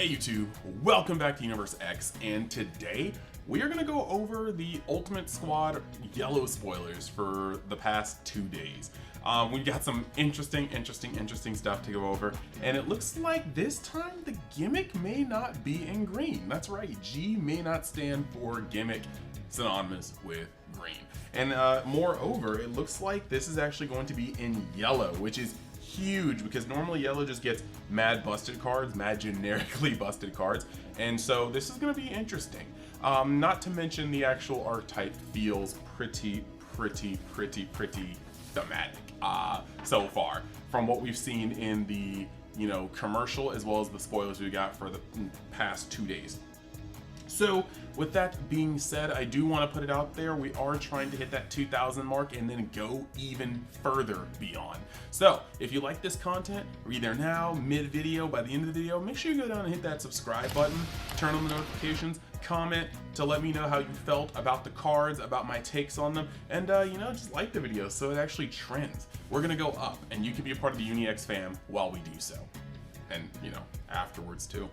Hey YouTube, welcome back to Universe X, and today we are going to go over the Ultimate Squad yellow spoilers for the past 2 days. We've got some interesting stuff to go over, and it looks like this time the gimmick may not be in green. That's right, G may not stand for gimmick synonymous with green. And moreover, it looks like this is actually going to be in yellow, which is huge because normally yellow just gets mad busted cards, mad generically busted cards, and so this is going to be interesting. Not to mention the actual archetype feels pretty thematic so far from what we've seen in the commercial as well as the spoilers we got for the past 2 days. So with that being said, I do want to put it out there, we are trying to hit that 2,000 mark and then go even further beyond. So if you like this content, either now, mid-video, by the end of the video, make sure you go down and hit that subscribe button, turn on the notifications, comment to let me know how you felt about the cards, about my takes on them, and just like the video so it actually trends. We're gonna go up, and you can be a part of the UniX fam while we do so. And afterwards too.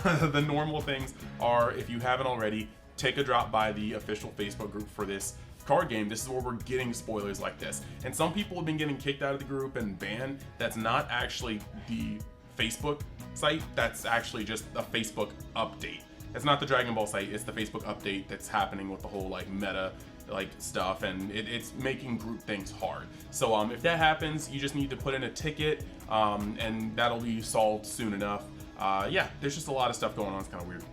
The normal things are, if you haven't already, take a drop by the official Facebook group for this card game. This is where we're getting spoilers like this. And some people have been getting kicked out of the group and banned. That's not actually the Facebook site. That's actually just a Facebook update. It's not the Dragon Ball site. It's the Facebook update that's happening with the whole meta stuff, and it's making group things hard. So if that happens, you just need to put in a ticket, and that'll be solved soon enough. Yeah, there's just a lot of stuff going on. It's kind of weird.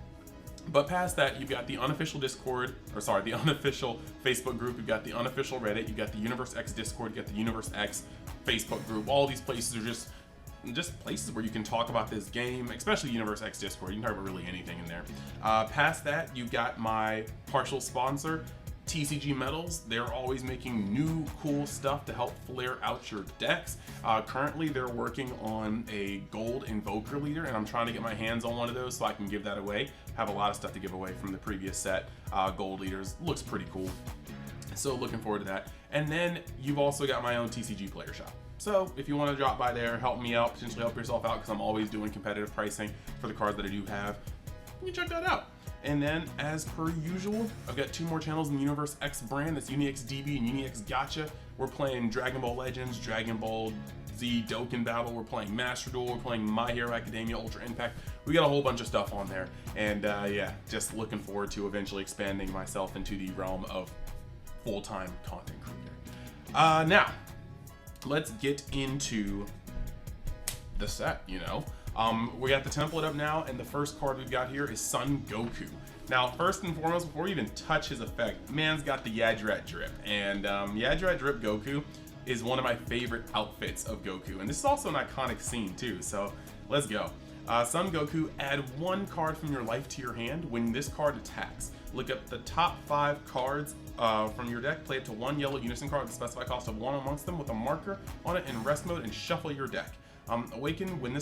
But past that, you've got the unofficial the unofficial Facebook group, you've got the unofficial Reddit, you've got the Universe X Discord, you've got the Universe X Facebook group. All these places are just places where you can talk about this game, especially Universe X Discord. You can talk about really anything in there. Past that, you've got my partial sponsor, TCGMetalZ. They're always making new cool stuff to help flare out your decks. Currently they're working on a gold invoker leader, and I'm trying to get my hands on one of those so I can give that away. Have a lot of stuff to give away from the previous set. Gold leaders looks pretty cool, so looking forward to that. And then you've also got my own TCG player shop. So if you want to drop by there, help me out, potentially help yourself out, because I'm always doing competitive pricing for the cards that I do have, you can check that out. And then, as per usual, I've got 2 more channels in the Universe X brand. That's UniX DB and UniX Gacha. We're playing Dragon Ball Legends, Dragon Ball Z Dokkan Battle. We're playing Master Duel. We're playing My Hero Academia Ultra Impact. We got a whole bunch of stuff on there. And yeah, just looking forward to eventually expanding myself into the realm of full-time content creator. Now, let's get into the set, we got the template up now, and the first card we've got here is Sungoku. Now, first and foremost, before we even touch his effect, man's got the Yardrat drip, and Yardrat drip Goku is one of my favorite outfits of Goku, and this is also an iconic scene too, so let's go. Sungoku, add 1 card from your life to your hand. When this card attacks, look up the top 5 cards from your deck, play it to 1 yellow unison card with a specified cost of 1 amongst them with a marker on it in rest mode, and shuffle your deck. Awaken, when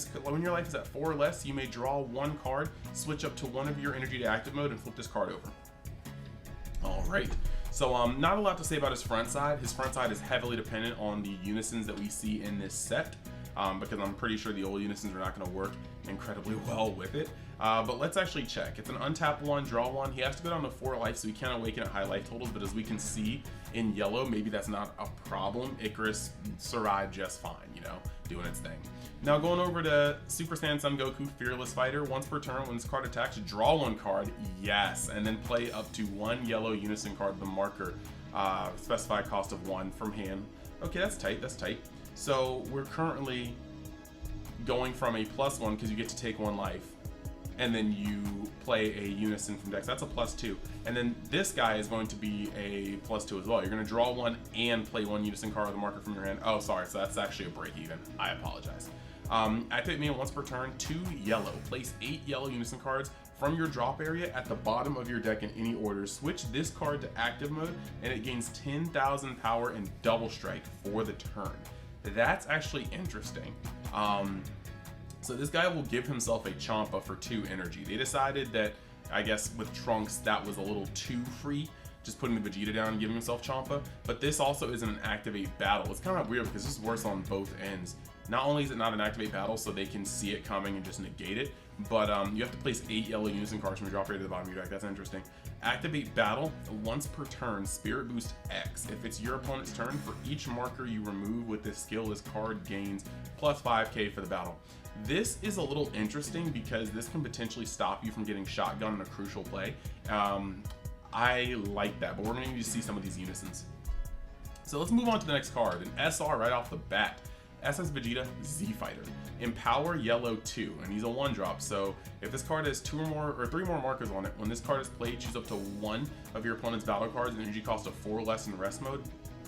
your life is at 4 or less, you may draw 1 card, switch up to 1 of your energy to active mode, and flip this card over. Alright, so not a lot to say about his front side. His front side is heavily dependent on the unisons that we see in this set, because I'm pretty sure the old unisons are not going to work incredibly well with it. But let's actually check. It's an untap 1, draw 1. He has to go down to 4 life, so he can't awaken at high life totals, but as we can see in yellow, maybe that's not a problem. Icarus survived just fine, doing its thing. Now going over to Super Saiyan Son Goku, Fearless Fighter. Once per turn, when this card attacks, draw 1 card, yes, and then play up to 1 yellow unison card with a marker, specified cost of 1 from hand. Okay, that's tight. So we're currently going from a +1 because you get to take 1 life, and then you play a unison from decks. That's a +2. And then this guy is going to be a +2 as well. You're going to draw 1 and play 1 unison card with a marker from your hand. Oh, sorry, so that's actually a break even. I apologize. Activate me once per turn, 2 yellow. Place 8 yellow unison cards from your drop area at the bottom of your deck in any order. Switch this card to active mode, and it gains 10,000 power and double strike for the turn. That's actually interesting. So this guy will give himself a Champa for 2 energy. They decided that, I guess with Trunks, that was a little too free, just putting the Vegeta down and giving himself Champa. But this also isn't an activate battle. It's kind of weird because this works on both ends. not only is it not an activate battle, so they can see it coming and just negate it, but you have to place 8 yellow unison cards from your drop area to the bottom of your deck. That's interesting. Activate battle once per turn. Spirit boost X. If it's your opponent's turn, for each marker you remove with this skill, this card gains plus 5k for the battle. This is a little interesting because this can potentially stop you from getting shotgun in a crucial play. I like that, but we're going to need to see some of these unisons. So let's move on to the next card, an SR right off the bat. SS Vegeta Z Fighter. Empower yellow 2, and he's a 1-drop. So if this card has 2 or more or 3 more markers on it, when this card is played, choose up to 1 of your opponent's battle cards, and energy cost of 4 less in rest mode,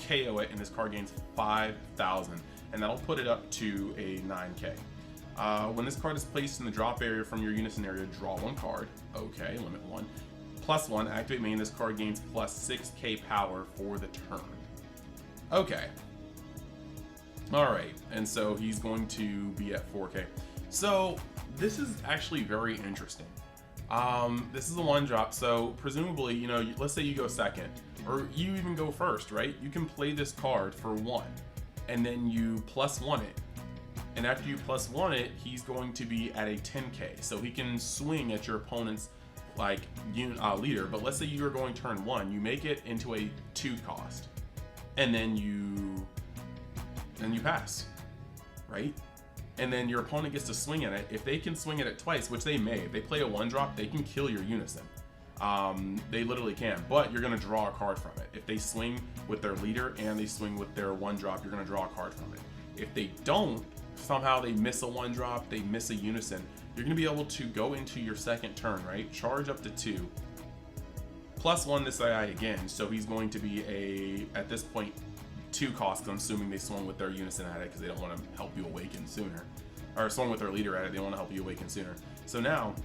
KO it, and this card gains 5,000, and that'll put it up to a 9k. When this card is placed in the drop area from your unison area, draw 1 card. Okay, limit 1. +1, activate main, this card gains plus 6k power for the turn. Okay. Alright, and so he's going to be at 4k. So this is actually very interesting. This is a 1-drop, so presumably, you know, let's say you go second, or you even go first, right? You can play this card for 1, and then you +1 it. And after you +1 it, he's going to be at a 10k. So he can swing at your opponent's like leader, but let's say you're going turn 1, you make it into a 2 cost, and then you pass, right? And then your opponent gets to swing at it. If they can swing at it twice, which they may, if they play a 1-drop, they can kill your unison. They literally can, but you're gonna draw a card from it. If they swing with their leader and they swing with their 1-drop, you're gonna draw a card from it. If they don't, somehow they miss a 1-drop, they miss a unison, you're gonna be able to go into your second turn, right? Charge up to 2, +1 this guy again, so he's going to be at this point, 2 costs. I'm assuming they swung with their unison at it because they don't want to help you awaken sooner, or swung with their leader at it, they want to help you awaken sooner. So now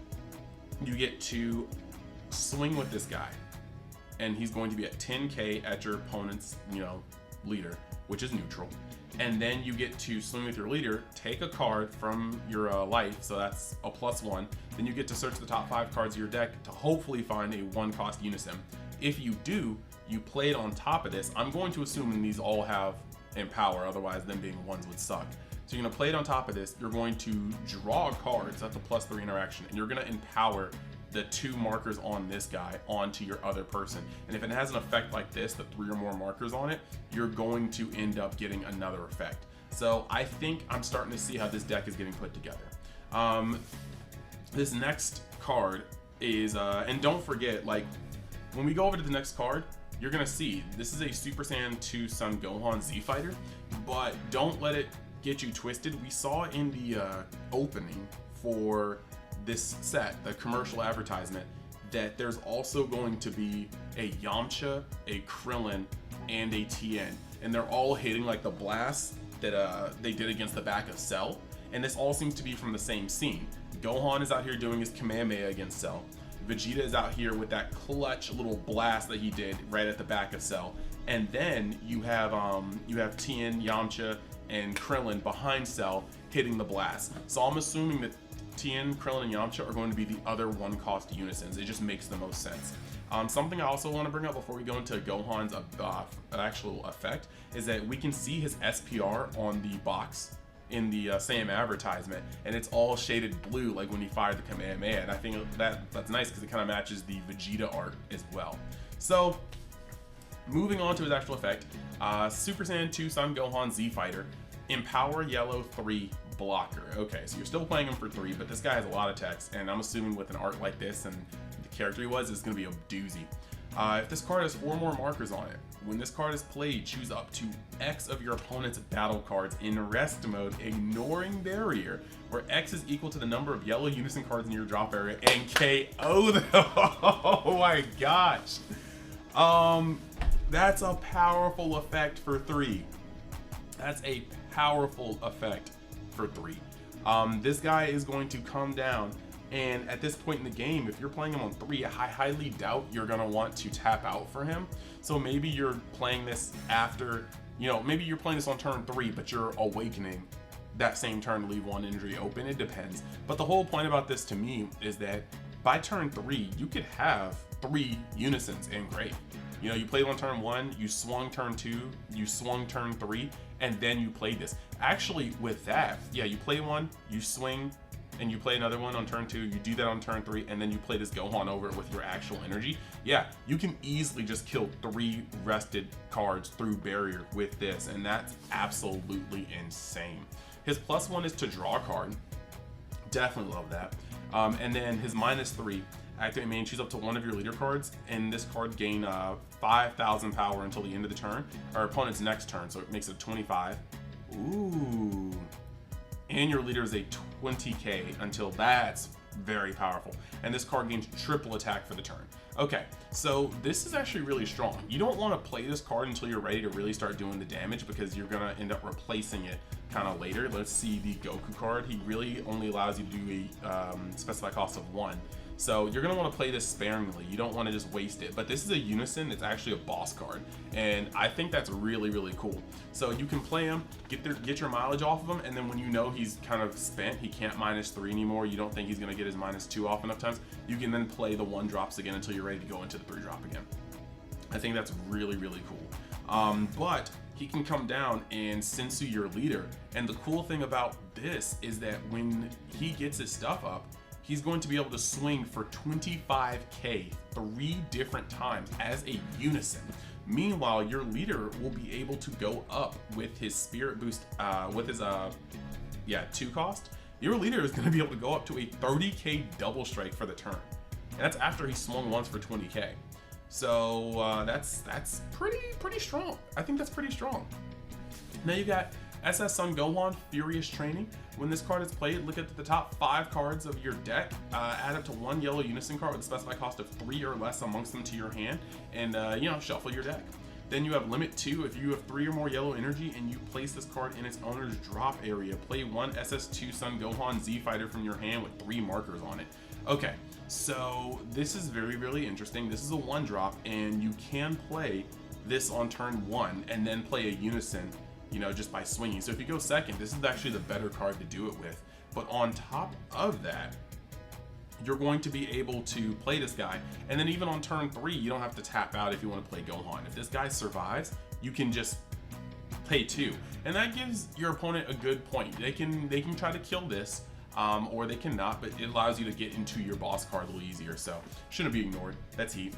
you get to swing with this guy, and he's going to be at 10k at your opponent's, you know, leader, which is neutral. And then you get to swing with your leader, take a card from your life, so that's a +1. Then you get to search the top 5 cards of your deck to hopefully find a 1-cost unison. If you do, you play it on top of this. I'm going to assume these all have Empower, otherwise them being 1s would suck. So you're gonna play it on top of this, you're going to draw cards, that's a +3 interaction, and you're gonna empower the 2 markers on this guy onto your other person. And if it has an effect like this, the 3 or more markers on it, you're going to end up getting another effect. So I think I'm starting to see how this deck is getting put together. This next card is, and don't forget, like, when we go over to the next card, you're gonna see this is a Super Saiyan 2 Son Gohan Z Fighter, but don't let it get you twisted. We saw in the opening for this set, the commercial advertisement, that there's also going to be a Yamcha, a Krillin, and a Tien, and they're all hitting like the blast that they did against the back of Cell, and this all seems to be from the same scene. Gohan is out here doing his Kamehameha against Cell. Vegeta is out here with that clutch little blast that he did right at the back of Cell, and then you have Tien, Yamcha, and Krillin behind Cell hitting the blast. So I'm assuming that Tien, Krillin, and Yamcha are going to be the other 1-cost unisons. It just makes the most sense. Something I also want to bring up before we go into Gohan's actual effect is that we can see his SPR on the box in the same advertisement, and it's all shaded blue like when he fired the Kamehameha, and I think that's nice because it kind of matches the Vegeta art as well. So moving on to his actual effect, Super Saiyan 2 Son Gohan Z Fighter, Empower yellow 3 blocker. Okay, so you're still playing him for 3, but this guy has a lot of text, and I'm assuming with an art like this and the character he was, it's going to be a doozy. If this card has 4 more markers on it, when this card is played, choose up to X of your opponent's battle cards in rest mode, ignoring barrier, where X is equal to the number of yellow unison cards in your drop area, and KO them. Oh my gosh. That's a powerful effect for 3. That's a powerful effect for 3. This guy is going to come down, and at this point in the game, if you're playing him on 3, I highly doubt you're gonna want to tap out for him. So maybe you're playing this after, you know, maybe you're playing this on turn 3, but you're awakening that same turn to leave 1 injury open. It depends. But the whole point about this to me is that by turn 3, you could have 3 unisons in grave. You know, you played on turn 1, you swung turn 2, you swung turn 3, and then you played this. Actually, with that, yeah, you play one, you swing, and you play another one on turn 2, you do that on turn 3, and then you play this Gohan over it with your actual energy. Yeah, you can easily just kill 3 rested cards through barrier with this, and that's absolutely insane. His +1 is to draw a card. Definitely love that. And then his -3, activate main, choose up to one of your leader cards, and this card gain 5,000 power until the end of the turn, or opponent's next turn, so it makes it 25. Ooh. And your leader is a 20k until that's very powerful. And this card gains triple attack for the turn. Okay, so this is actually really strong. You don't want to play this card until you're ready to really start doing the damage, because you're gonna end up replacing it kind of later. Let's see the Goku card. He really only allows you to do a specified cost of 1. So you're gonna want to play this sparingly. You don't want to just waste it. But this is a unison. It's actually a boss card, and I think that's really, really cool. So you can play him, get your mileage off of him, and then when you know he's kind of spent, he can't -3 anymore, you don't think he's gonna get his -2 off enough times, you can then play the 1-drops again until you're ready to go into the 3-drop again. I think that's really, really cool. But he can come down and sensu your leader, and the cool thing about this is that when he gets his stuff up, he's going to be able to swing for 25k 3 different times as a unison. Meanwhile, your leader will be able to go up with his spirit boost, with his 2 cost. Your leader is going to be able to go up to a 30k double strike for the turn, and that's after he swung once for 20k. So that's pretty strong. I think that's pretty strong. Now you got SS Sun Gohan Furious Training. When this card is played, look at the top 5 cards of your deck, add up to 1 yellow unison card with a specified cost of 3 or less amongst them to your hand, and shuffle your deck. Then you have limit 2. If you have 3 or more yellow energy and you place this card in its owner's drop area, play 1 SS2 Sun Gohan Z Fighter from your hand with 3 markers on it. Okay, so this is very, really interesting. This is a 1-drop, and you can play this on turn 1 and then play a unison, just by swinging. So if you go second, this is actually the better card to do it with. But on top of that, you're going to be able to play this guy, and then even on turn 3, you don't have to tap out if you want to play Gohan. If this guy survives, you can just pay 2, and that gives your opponent a good point. They can try to kill this, or they cannot, but it allows you to get into your boss card a little easier, so shouldn't be ignored. That's heat.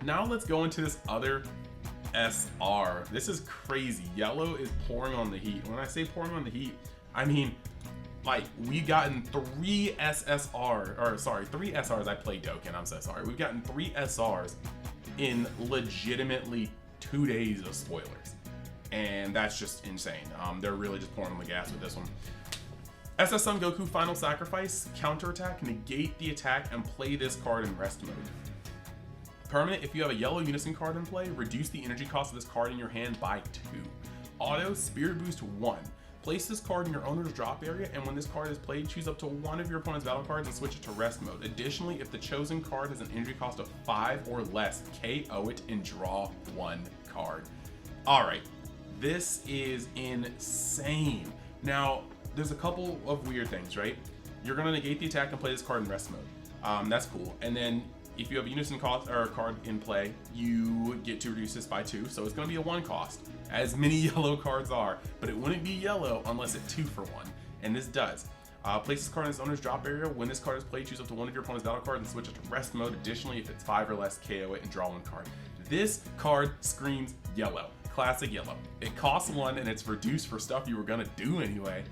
Now let's go into this other SR. This is crazy. Yellow is pouring on the heat. When I say pouring on the heat, I mean, like, we've gotten 3 SRs. I played Dokkan, I'm so sorry. We've gotten 3 SRs in legitimately 2 days of spoilers, and that's just insane. They're really just pouring on the gas with this one. SS Sun Goku Final Sacrifice, counterattack, negate the attack, and play this card in rest mode. Permanent, if you have a yellow unison card in play, reduce the energy cost of this card in your hand by 2. Auto, Spirit Boost 1. Place this card in your owner's drop area, and when this card is played, choose up to one of your opponent's battle cards and switch it to rest mode. Additionally, if the chosen card has an energy cost of 5 or less, KO it and draw 1 card. Alright, this is insane. Now, there's a couple of weird things, right? You're going to negate the attack and play this card in rest mode. That's cool. And then if you have a unison cost or a card in play, you get to reduce this by 2, so it's going to be a 1 cost, as many yellow cards are, but it wouldn't be yellow unless it's 2 for 1, and this does. Place this card in its owner's drop area. When this card is played, choose up to one of your opponent's battle cards and switch it to rest mode. Additionally, if it's 5 or less, KO it and draw 1 card. This card screams yellow. Classic yellow. It costs 1 and it's reduced for stuff you were gonna do anyway.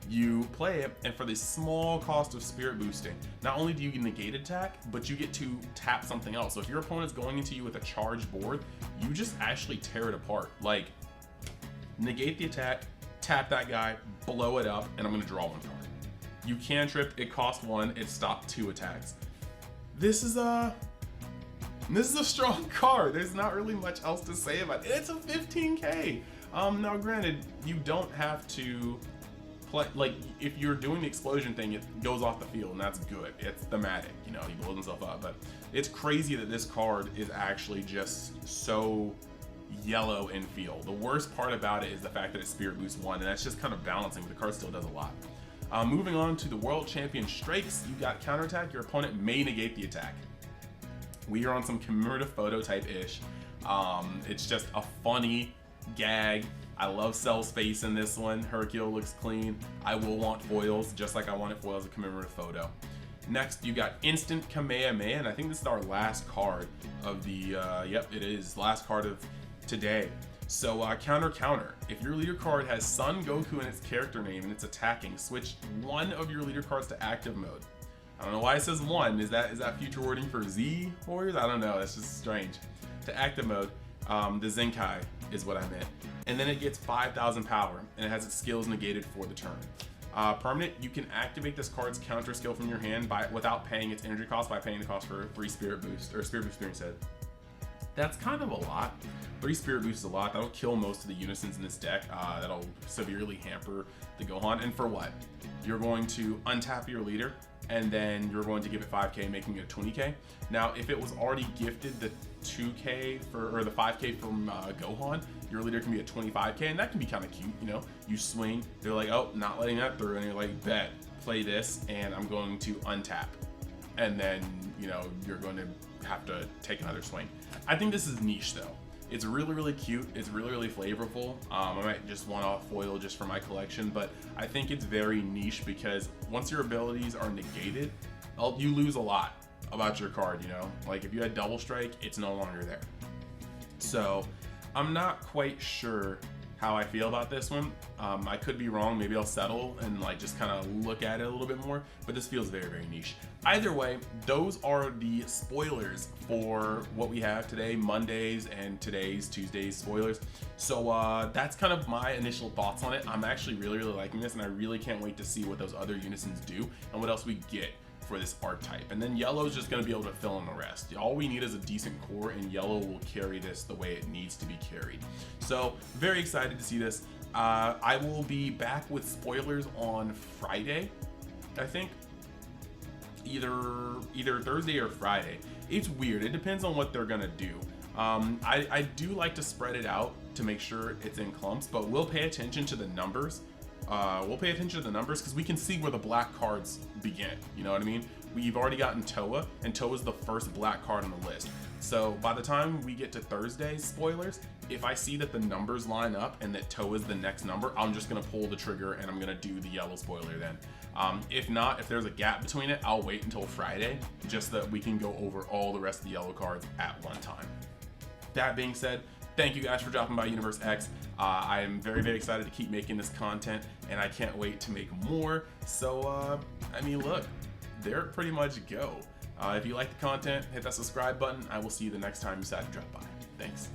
You play it, and for the small cost of spirit boosting, not only do you get negate attack, but you get to tap something else. So if your opponent's going into you with a charged board, you just actually tear it apart. Like, negate the attack, tap that guy, blow it up, and I'm gonna draw 1 card. You cantrip, it costs 1, it stopped 2 attacks. This is a strong card. There's not really much else to say about it. It's a 15k. Now granted, you don't have to play, like, if you're doing the explosion thing, it goes off the field, and that's good. It's thematic, he blows himself up, but it's crazy that this card is actually just so yellow in feel. The worst part about it is the fact that it's Spirit Boost 1, and that's just kind of balancing, but the card still does a lot. Moving on to the World Champion Strikes, you got counterattack. Your opponent may negate the attack. we are on some commemorative photo type-ish. It's just a funny gag. I love Cell's face in this one. Hercule looks clean. I will want foils, just like I wanted foils a commemorative photo. Next, you got Instant Kamehameha, and I think this is our last card of the, yep, it is, last card of today. So, counter. If your leader card has Sungoku in its character name and it's attacking, switch one of your leader cards to active mode. I don't know why it says one. Is that future wording for Z Warriors? I don't know, that's just strange. To active mode, the Zenkai is what I meant. And then it gets 5,000 power, and it has its skills negated for the turn. Permanent, you can activate this card's counter skill from your hand without paying its energy cost by paying the cost for 3 Spirit Boost, or Spirit Boost 3 instead. That's kind of a lot. 3 Spirit Boost is a lot. That'll kill most of the unisons in this deck. That'll severely hamper the Gohan. And for what? You're going to untap your leader, and then you're going to give it 5k, making it 20k. Now, if it was already gifted the 2k or the 5k from Gohan, your leader can be at 25k, and that can be kind of cute, you know? You swing, they're like, oh, not letting that through, and you're like, bet, play this, and I'm going to untap. And then, you know, you're going to have to take another swing. I think this is niche, though. It's really, really cute. It's really, really flavorful. I might just want a foil just for my collection, but I think it's very niche because once your abilities are negated, you lose a lot about your card, you know? Like if you had double strike, it's no longer there. So I'm not quite sure how I feel about this one. I could be wrong. Maybe I'll settle and like just kind of look at it a little bit more, but this feels very, very niche. Either way, those are the spoilers for what we have today, Mondays and today's Tuesday's spoilers. So that's kind of my initial thoughts on it. I'm actually really, really liking this, and I really can't wait to see what those other unisons do and what else we get for this archetype. And then yellow is just going to be able to fill in the rest. All we need is a decent core, and yellow will carry this the way it needs to be carried. So very excited to see this. I will be back with spoilers on Friday, I think. Either Thursday or Friday. It's weird. It depends on what they're gonna do. I do like to spread it out to make sure it's in clumps, but we'll pay attention to the numbers. Because we can see where the black cards begin. You know what I mean? We've already gotten Toa, and Toa's the first black card on the list. So by the time we get to Thursday's spoilers, if I see that the numbers line up and that Toa's the next number, I'm just gonna pull the trigger and I'm gonna do the yellow spoiler then. If not, if there's a gap between it, I'll wait until Friday, just so that we can go over all the rest of the yellow cards at one time. That being said, thank you guys for dropping by Universe X. I am very, very excited to keep making this content, and I can't wait to make more. So, I mean, look, there it pretty much go. If you like the content, hit that subscribe button. I will see you the next time you decide to drop by. Thanks.